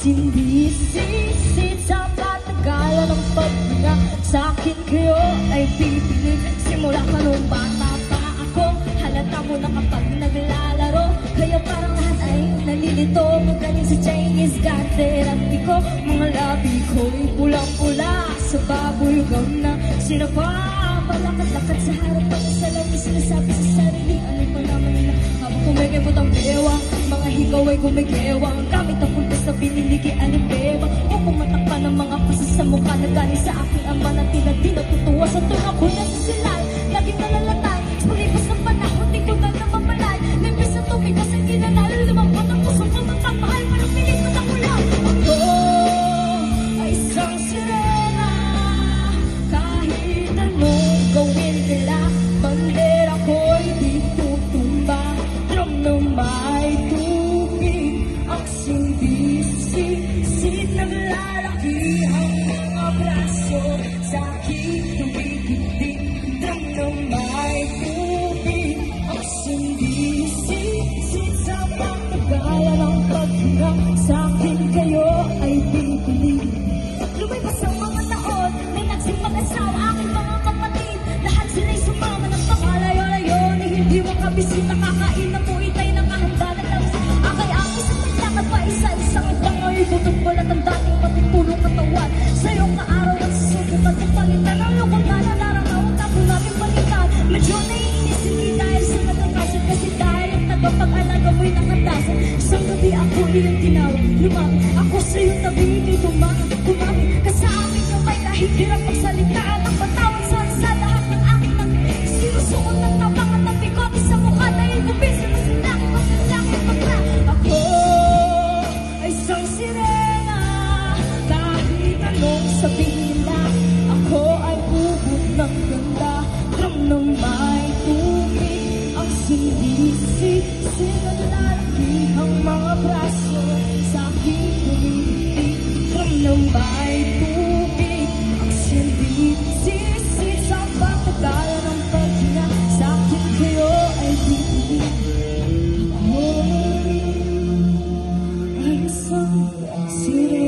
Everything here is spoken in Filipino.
Sinisit sa katagalan ng paghinga. Sa akin kayo ay pipilit. Simula pa nung bata pa ako, halata mo na kapag naglalaro. Kaya parang lahat ay nalilito. Magaling sa Chinese garter at ko. Mga labi ko'y pulang-pula sa baboy gum na sinapa. Malakad-lakad sa harapan sa langis. Sinasabi sa sarili, ano pa naman nila. Habang kumikibot ang bewang, mga higaw ay gumigewang. Gamit ang pultas na binili kay Alimbeba. O pumatakpan ng mga pasas sa mukha na galing sa aking ama na tinagdi. Natutuwa sa tuwing ako nasisilay. Laging nalalatay, sa palipas ng panahon, di ko na namamalay. Limpis na tumigas ang ginanalo. Lumambot ang puso ko magpapahal. Parang pilit ko na ulang. Ako ay isang sirena. Kahit anong gawin nila, bandera ko'y di tutumba. Drum na may tubig, ang sindi-sisid. Naglalaki ang mga braso sa aking tumigitig. Drum na may tubig, ang sindi-sisid. Sa pagkagalan ng paghinga, sa akin kayo ay bibili. Lumipas ang mga taon, may nagsipag-asawa aking mga kapatid. Lahat sila'y sumama ng pakalayo-layo ni hindi makabisita. Kakain na po itay ng kahanda na lang. Akay ang isang naglakad pa isa-isang ibang ay butog balat ang dating matipulong katawan. Sa iyong kaaraw at susubukan sa palitan ang lukong na naranawan tapo namin balikan. Medyo naiinis hindi dahil sa natakasan, kasi dahil ang tagapag-alaga mo'y nakatasan. Isang gabi ako iyong tinawag, lumapit ako sa iyong tabi, hindi kumami ka sa akin yung may kahit hirap magsalitaan ng patawad sa lahat ng aking sinusuot ng tabang at ng bigote sa mukha dahil bubisi mo sa langit pagka. Ako ay isang sirena, kahit anong sabihin nila. Ako ay ubod ng ganda, drum ng may tubig, ang sinisip-sip. Naglalaki ang mga braso sa aking tumitig. Drum ng may tubig, ang sinisip-sip. Sa pagkagalan ng paghinga, sa akin kayo ay bibili. Ako ay isang sirena.